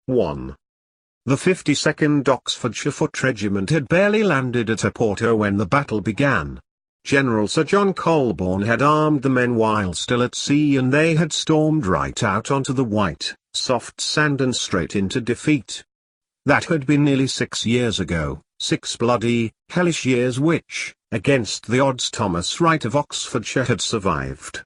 1. The 52nd Oxfordshire Foot Regiment had barely landed at Oporto when the battle began. General Sir John Colborne had armed the men while still at sea, and they had stormed right out onto the white, soft sand and straight into defeat. That had been nearly 6 years ago, 6 bloody, hellish years which, against the odds, Thomas Wright of Oxfordshire had survived.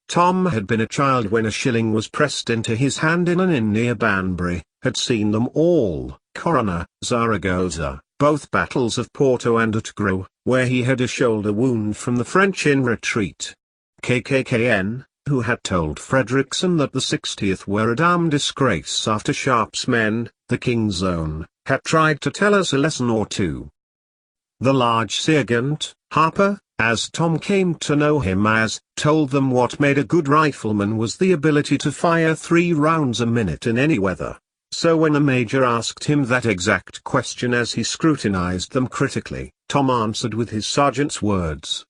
Tom had been a child when a shilling was pressed into his hand in an inn near Banbury, had seen them all, Corunna, Zaragoza, both battles of Porto and at Gros, where he had a shoulder wound from the French in retreat. KKKN, who had told Frederickson that the 60th were a damn disgrace after Sharp's men, the King's Own, had tried to tell us a lesson or two. The large sergeant, Harper, as Tom came to know him as, told them what made a good rifleman was the ability to fire 3 rounds a minute in any weather. So when the major asked him that exact question as he scrutinized them critically, Tom answered with his sergeant's words.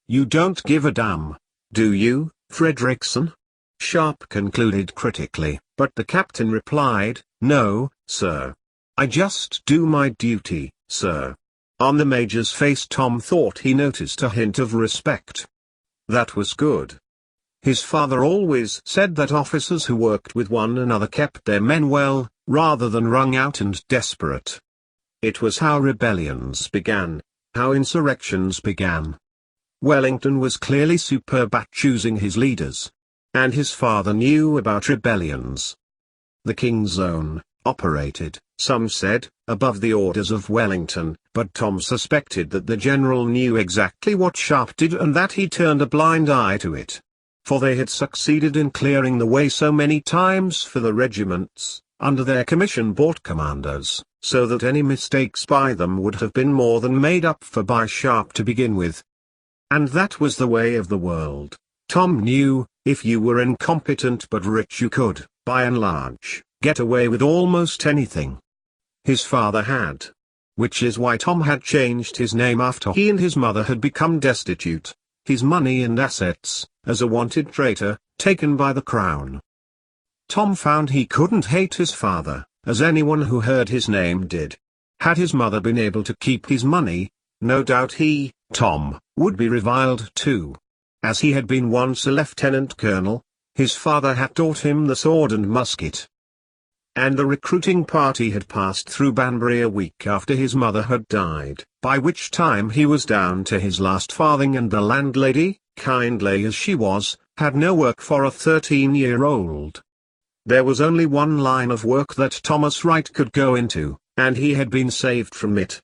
"You don't give a damn, do you, Frederickson?" Sharp concluded critically, but the captain replied, "No, sir. I just do my duty, sir." On the major's face Tom thought he noticed a hint of respect. That was good. His father always said that officers who worked with one another kept their men well, rather than wrung out and desperate. It was how rebellions began, how insurrections began. Wellington was clearly superb at choosing his leaders. And his father knew about rebellions. The King's Own operated, some said, above the orders of Wellington, but Tom suspected that the general knew exactly what Sharp did and that he turned a blind eye to it. For they had succeeded in clearing the way so many times for the regiments, under their commission-bought commanders, so that any mistakes by them would have been more than made up for by Sharp to begin with. And that was the way of the world. Tom knew, if you were incompetent but rich you could, by and large, get away with almost anything. His father had. Which is why Tom had changed his name after he and his mother had become destitute, his money and assets, as a wanted traitor, taken by the crown. Tom found he couldn't hate his father, as anyone who heard his name did. Had his mother been able to keep his money, no doubt he, Tom, would be reviled too. As he had been once a lieutenant colonel, his father had taught him the sword and musket. And the recruiting party had passed through Banbury a week after his mother had died, by which time he was down to his last farthing, and the landlady, kindly as she was, had no work for a 13-year-old. There was only one line of work that Thomas Wright could go into, and he had been saved from it.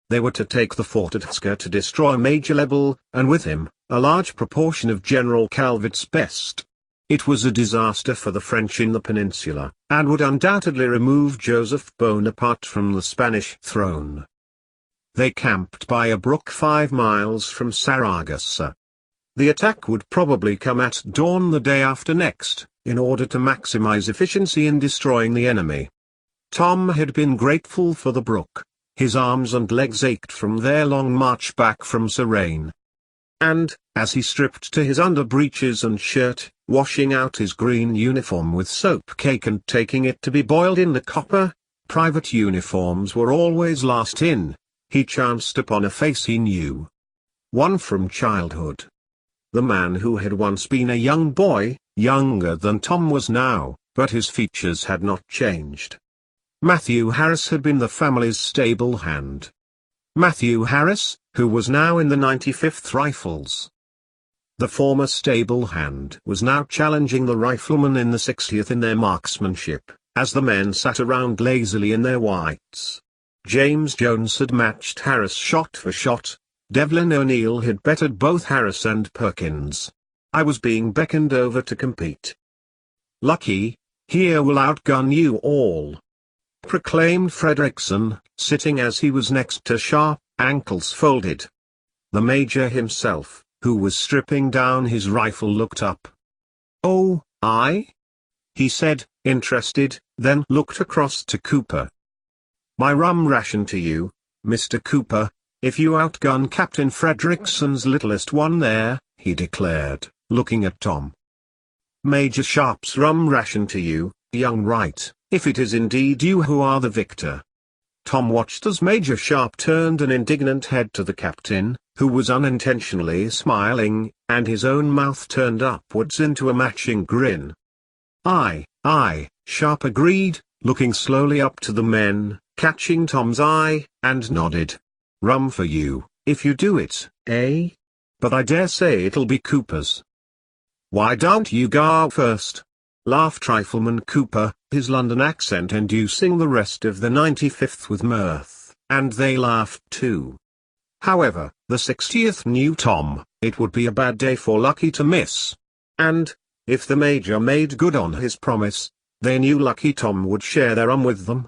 They were to take the fort at Husker to destroy Major Lebel, and with him, a large proportion of General Calvert's best. It was a disaster for the French in the peninsula, and would undoubtedly remove Joseph Bonaparte from the Spanish throne. They camped by a brook 5 miles from Saragossa. The attack would probably come at dawn the day after next, in order to maximize efficiency in destroying the enemy. Tom had been grateful for the brook. His arms and legs ached from their long march back from Suresnes. And, as he stripped to his underbreeches and shirt, washing out his green uniform with soap cake and taking it to be boiled in the copper, private uniforms were always last in, he chanced upon a face he knew. One from childhood. The man who had once been a young boy, younger than Tom was now, but his features had not changed. Matthew Harris had been the family's stable hand. Matthew Harris, who was now in the 95th Rifles. The former stable hand was now challenging the riflemen in the 60th in their marksmanship, as the men sat around lazily in their whites. James Jones had matched Harris shot for shot. Devlin O'Neill had bettered both Harris and Perkins. I was being beckoned over to compete. "Lucky, here will outgun you all," proclaimed Frederickson, sitting as he was next to Sharp, ankles folded. The major himself, who was stripping down his rifle, looked up. "Oh, I?" he said, interested, then looked across to Cooper. "My rum ration to you, Mr. Cooper, if you outgun Captain Frederickson's littlest one there," he declared, looking at Tom. "Major Sharp's rum ration to you, young Wright, if it is indeed you who are the victor." Tom watched as Major Sharp turned an indignant head to the captain, who was unintentionally smiling, and his own mouth turned upwards into a matching grin. "Aye, Sharp agreed, looking slowly up to the men, catching Tom's eye, and nodded. "Rum for you, if you do it, eh? But I dare say it'll be Cooper's." "Why don't you go first?" laughed Rifleman Cooper, his London accent inducing the rest of the 95th with mirth, and they laughed too. However, the 60th knew Tom, it would be a bad day for Lucky to miss. And, if the Major made good on his promise, they knew Lucky Tom would share their with them.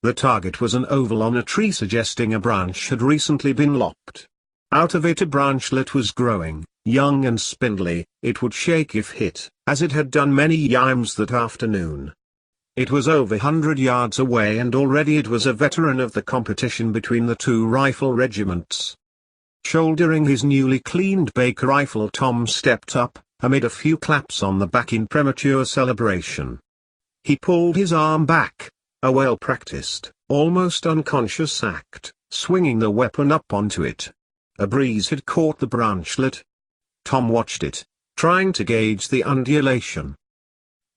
The target was an oval on a tree suggesting a branch had recently been lopped. Out of it a branchlet was growing, young and spindly. It would shake if hit, as it had done many yimes that afternoon. It was over 100 yards away and already it was a veteran of the competition between the two rifle regiments. Shouldering his newly cleaned Baker rifle, Tom stepped up, amid a few claps on the back in premature celebration. He pulled his arm back, a well-practiced, almost unconscious act, swinging the weapon up onto it. A breeze had caught the branchlet. Tom watched it, trying to gauge the undulation.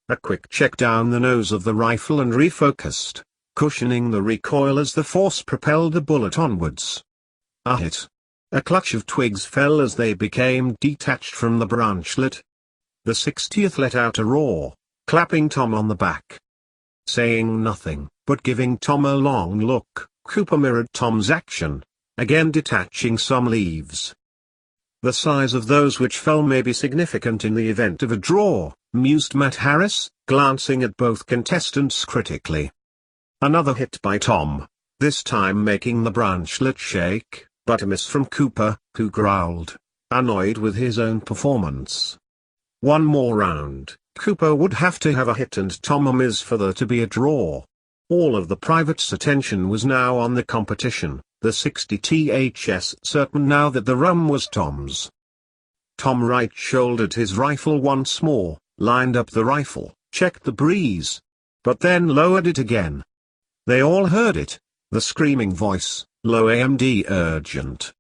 A quick check down the nose of the rifle and refocused, cushioning the recoil as the force propelled the bullet onwards. A hit. A clutch of twigs fell as they became detached from the branchlet. The 60th let out a roar, clapping Tom on the back. Saying nothing, but giving Tom a long look, Cooper mirrored Tom's action, again detaching some leaves. "The size of those which fell may be significant in the event of a draw," mused Matt Harris, glancing at both contestants critically. Another hit by Tom, this time making the branchlet shake, but a miss from Cooper, who growled, annoyed with his own performance. One more round, Cooper would have to have a hit and Tom a miss for there to be a draw. All of the privates' attention was now on the competition, the 60ths certain now that the rum was Tom's. Tom right-shouldered his rifle once more, lined up the rifle, checked the breeze, but then lowered it again. They all heard it, the screaming voice, low and urgent.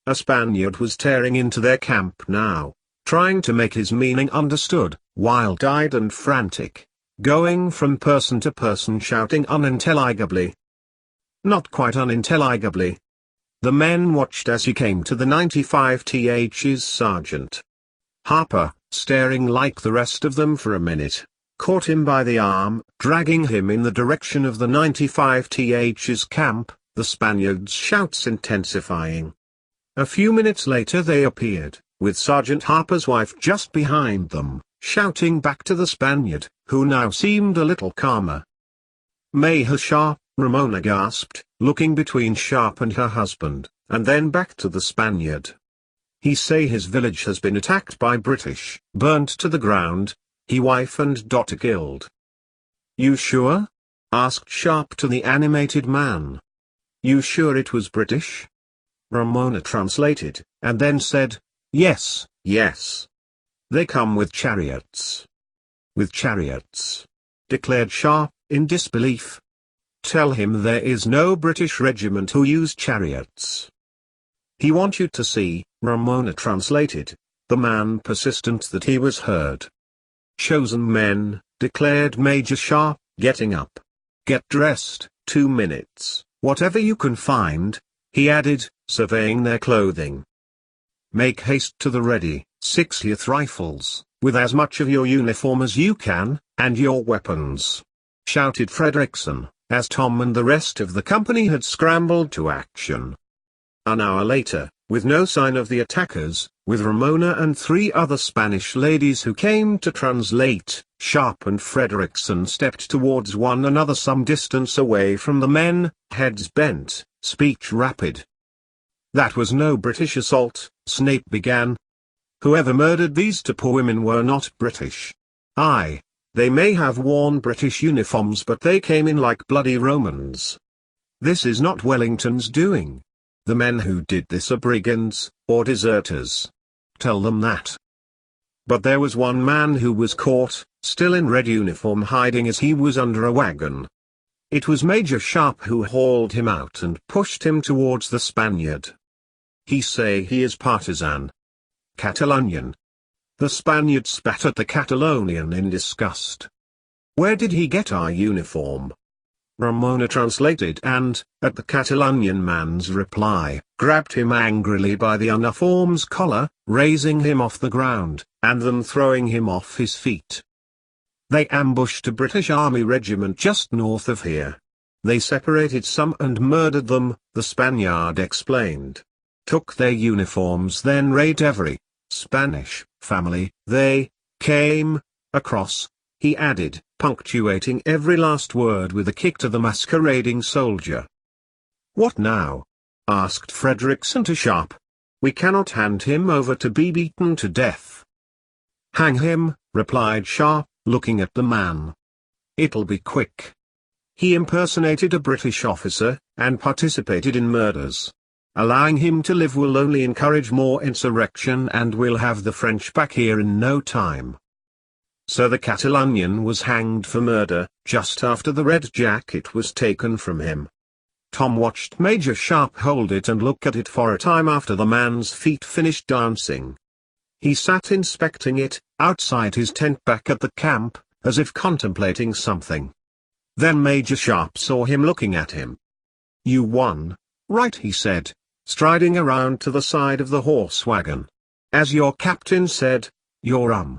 A Spaniard was tearing into their camp now, trying to make his meaning understood, wild-eyed and frantic, going from person to person shouting unintelligibly. Not quite unintelligibly. The men watched as he came to the 95th's sergeant. Harper, staring like the rest of them for a minute, caught him by the arm, dragging him in the direction of the 95th's camp, the Spaniards' shouts intensifying. A few minutes later they appeared, with Sergeant Harper's wife just behind them, shouting back to the Spaniard, who now seemed a little calmer. "Major Sharp," Ramona gasped, looking between Sharp and her husband, and then back to the Spaniard. "He say his village has been attacked by British, burnt to the ground, he wife and daughter killed." "You sure?" asked Sharp to the animated man. "You sure it was British?" Ramona translated, and then said, "Yes, yes. They come with chariots." "With chariots?" declared Sharp, in disbelief. "Tell him there is no British regiment who use chariots." "He want you to see," Ramona translated, the man persistent that he was heard. "Chosen men," declared Major Sharp, getting up. "Get dressed, 2 minutes, whatever you can find," he added, surveying their clothing. "Make haste to the ready, 60th Rifles, with as much of your uniform as you can, and your weapons," shouted Fredrickson, as Tom and the rest of the company had scrambled to action. An hour later, with no sign of the attackers, with Ramona and 3 other Spanish ladies who came to translate, Sharp and Fredrickson stepped towards one another some distance away from the men, heads bent, speech rapid. "That was no British assault," Snape began. "Whoever murdered these 2 poor women were not British. Aye, they may have worn British uniforms but they came in like bloody Romans. This is not Wellington's doing. The men who did this are brigands, or deserters. Tell them that." But there was one man who was caught, still in red uniform, hiding as he was under a wagon. It was Major Sharp who hauled him out and pushed him towards the Spaniard. "He say he is partisan. Catalonian." The Spaniard spat at the Catalonian in disgust. "Where did he get our uniform?" Ramona translated and, at the Catalonian man's reply, grabbed him angrily by the uniform's collar, raising him off the ground, and then throwing him off his feet. They ambushed a British Army regiment just north of here. They separated some and murdered them, the Spaniard explained. Took their uniforms, then raided every Spanish family they came across, he added, punctuating every last word with a kick to the masquerading soldier. "What now?" asked Frederickson to Sharp. "We cannot hand him over to be beaten to death." "Hang him," replied Sharp, looking at the man. "It'll be quick. He impersonated a British officer, and participated in murders. Allowing him to live will only encourage more insurrection, and we'll have the French back here in no time." So the Catalonian was hanged for murder, just after the red jacket was taken from him. Tom watched Major Sharp hold it and look at it for a time after the man's feet finished dancing. He sat inspecting it, outside his tent back at the camp, as if contemplating something. Then Major Sharp saw him looking at him. "You won, right?" he said, striding around to the side of the horse wagon. "As your captain said, you're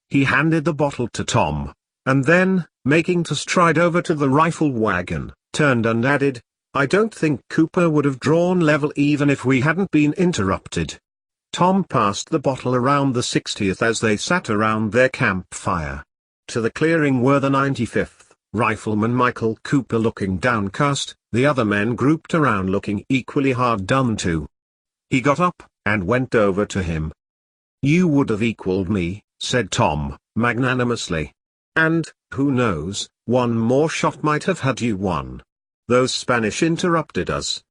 He handed the bottle to Tom, and then, making to stride over to the rifle wagon, turned and added, "I don't think Cooper would have drawn level even if we hadn't been interrupted." Tom passed the bottle around the 60th as they sat around their campfire. To the clearing were the 95th, Rifleman Michael Cooper looking downcast, the other men grouped around looking equally hard done to. He got up, and went over to him. "You would have equaled me," said Tom, magnanimously. "And, who knows, one more shot might have had you won. Those Spanish interrupted us."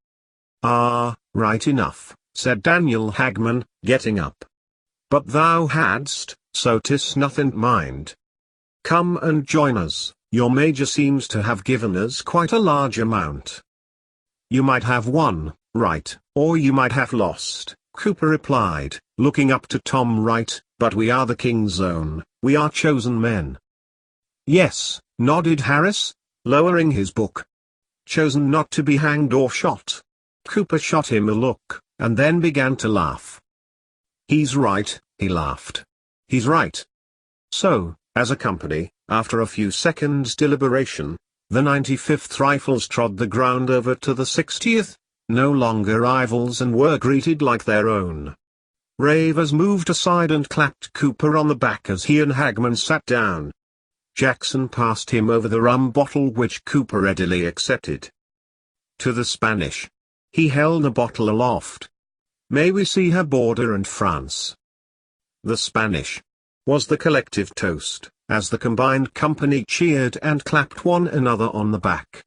"Ah, right enough," said Daniel Hagman, getting up. "But thou hadst, so 'tis nothing mind. Come and join us, your major seems to have given us quite a large amount." "You might have won, right, or you might have lost," Cooper replied, looking up to Tom. "Right, but we are the king's own, we are chosen men." "Yes," nodded Harris, lowering his book. "Chosen not to be hanged or shot." Cooper shot him a look, and then began to laugh. "He's right," he laughed. "He's right." So, as a company, after a few seconds' deliberation, the 95th Rifles trod the ground over to the 60th, no longer rivals, and were greeted like their own. Ravers moved aside and clapped Cooper on the back as he and Hagman sat down. Jackson passed him over the rum bottle which Cooper readily accepted. To the Spanish. He held a bottle aloft. "May we see her border and France." The Spanish was the collective toast, as the combined company cheered and clapped one another on the back.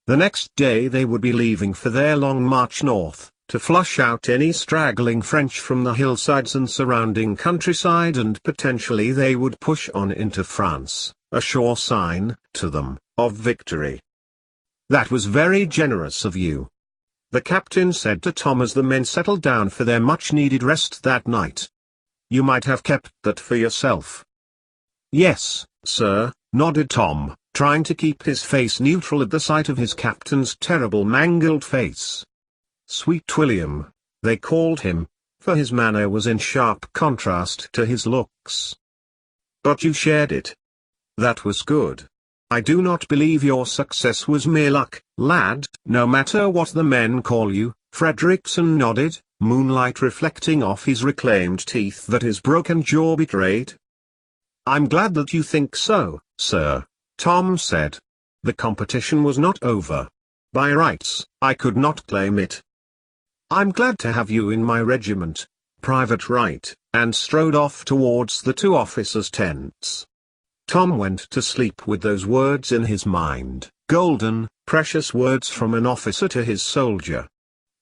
The next day they would be leaving for their long march north, to flush out any straggling French from the hillsides and surrounding countryside, and potentially they would push on into France, a sure sign, to them, of victory. "That was very generous of you," the captain said to Tom as the men settled down for their much-needed rest that night. "You might have kept that for yourself." "Yes, sir," nodded Tom, trying to keep his face neutral at the sight of his captain's terrible mangled face. Sweet William, they called him, for his manner was in sharp contrast to his looks. "But you shared it. That was good. I do not believe your success was mere luck, lad, no matter what the men call you." Frederickson nodded, moonlight reflecting off his reclaimed teeth that his broken jaw betrayed. "I'm glad that you think so, sir," Tom said. "The competition was not over. By rights, I could not claim it. I'm glad to have you in my regiment, Private Wright," and strode off towards the two officers' tents. Tom went to sleep with those words in his mind, golden, precious words from an officer to his soldier.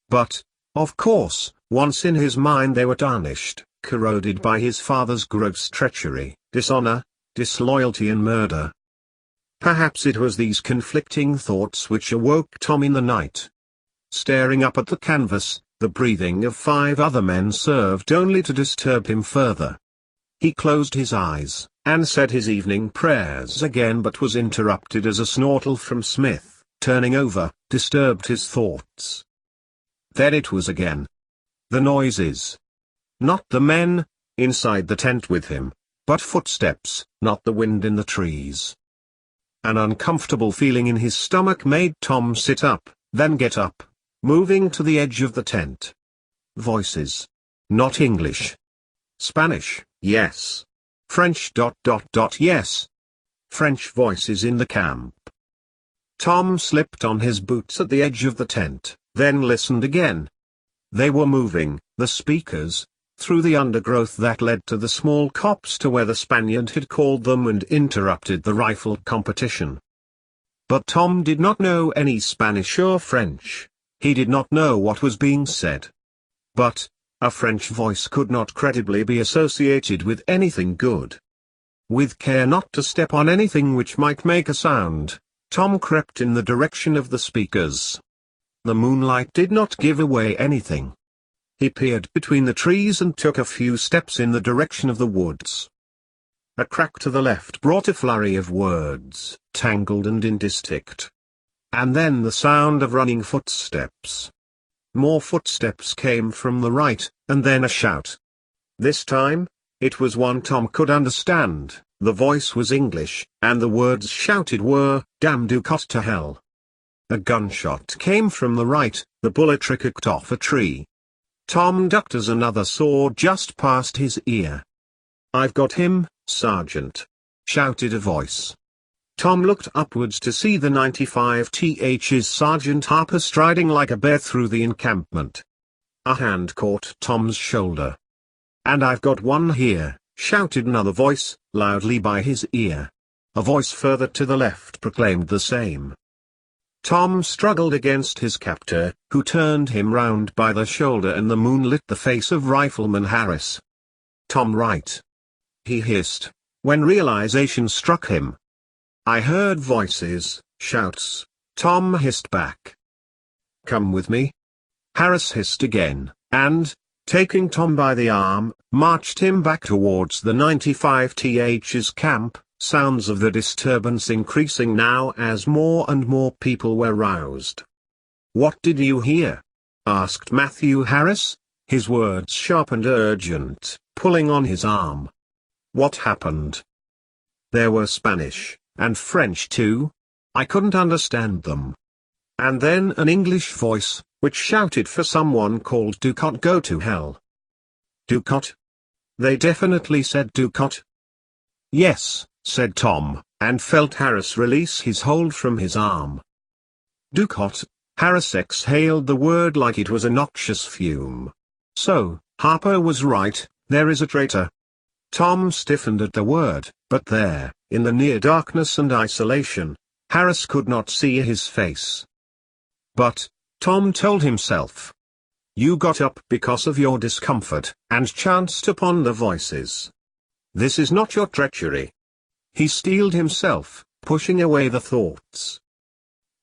But, of course, once in his mind they were tarnished, corroded by his father's gross treachery, dishonor, disloyalty and murder. Perhaps it was these conflicting thoughts which awoke Tom in the night. Staring up at the canvas, the breathing of 5 other men served only to disturb him further. He closed his eyes, and said his evening prayers again, but was interrupted as a snortle from Smith, turning over, disturbed his thoughts. There it was again. The noises. Not the men inside the tent with him, but footsteps, not the wind in the trees. An uncomfortable feeling in his stomach made Tom sit up, then get up, moving to the edge of the tent. Voices. Not English. Spanish, yes. French. Yes. French voices in the camp. Tom slipped on his boots at the edge of the tent, then listened again. They were moving, the speakers, through the undergrowth that led to the small copse to where the Spaniard had called them and interrupted the rifle competition. But Tom did not know any Spanish or French. He did not know what was being said. But a French voice could not credibly be associated with anything good. With care not to step on anything which might make a sound, Tom crept in the direction of the speakers. The moonlight did not give away anything. He peered between the trees and took a few steps in the direction of the woods. A crack to the left brought a flurry of words, tangled and indistinct. And then the sound of running footsteps. More footsteps came from the right, and then a shout. This time, it was one Tom could understand. The voice was English, and the words shouted were, "Damn Ducot to hell." A gunshot came from the right, the bullet ricocheted off a tree. Tom ducked as another saw just past his ear. "I've got him, Sergeant!" shouted a voice. Tom looked upwards to see the 95th's Sergeant Harper striding like a bear through the encampment. A hand caught Tom's shoulder. "And I've got one here," shouted another voice, loudly by his ear. A voice further to the left proclaimed the same. Tom struggled against his captor, who turned him round by the shoulder, and the moon lit the face of Rifleman Harris. "Tom, right!" he hissed, when realization struck him. "I heard voices, shouts," Tom hissed back. "Come with me." Harris hissed again, and, taking Tom by the arm, marched him back towards the 95th's camp, sounds of the disturbance increasing now as more and more people were roused. "What did you hear?" asked Matthew Harris, his words sharp and urgent, pulling on his arm. "What happened?" "There were Spanish, and French too. I couldn't understand them. And then an English voice, which shouted for someone called Ducot go to hell." "Ducot? They definitely said Ducot?" "Yes," said Tom, and felt Harris release his hold from his arm. "Ducot." Harris exhaled the word like it was a noxious fume. "So, Harper was right, there is a traitor." Tom stiffened at the word, but there, in the near darkness and isolation, Harris could not see his face. "But," Tom told himself, "you got up because of your discomfort, and chanced upon the voices. This is not your treachery." He steeled himself, pushing away the thoughts.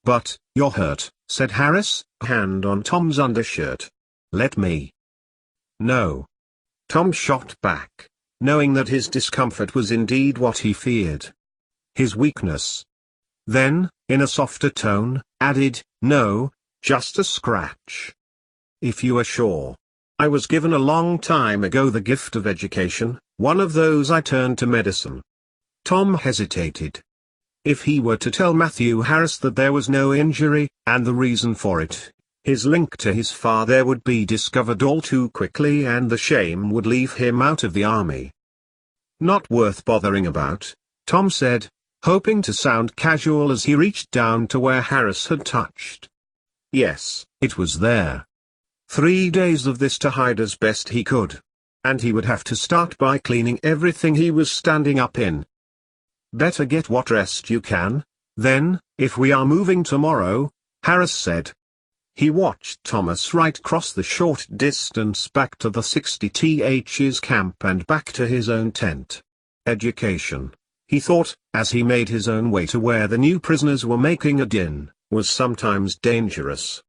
"But, you're hurt," said Harris, a hand on Tom's undershirt. "Let me." "No." Tom shot back, knowing that his discomfort was indeed what he feared. His weakness. Then, in a softer tone, added, "No, just a scratch. If you are sure. I was given a long time ago the gift of education, one of those I turned to medicine." Tom hesitated. If he were to tell Matthew Harris that there was no injury, and the reason for it, his link to his father would be discovered all too quickly and the shame would leave him out of the army. "Not worth bothering about," Tom said, hoping to sound casual as he reached down to where Harris had touched. Yes, it was there. 3 days of this to hide as best he could. And he would have to start by cleaning everything he was standing up in. "Better get what rest you can, then, if we are moving tomorrow," Harris said. He watched Thomas Wright cross the short distance back to the 60th's camp and back to his own tent. Education, he thought, as he made his own way to where the new prisoners were making a din, was sometimes dangerous.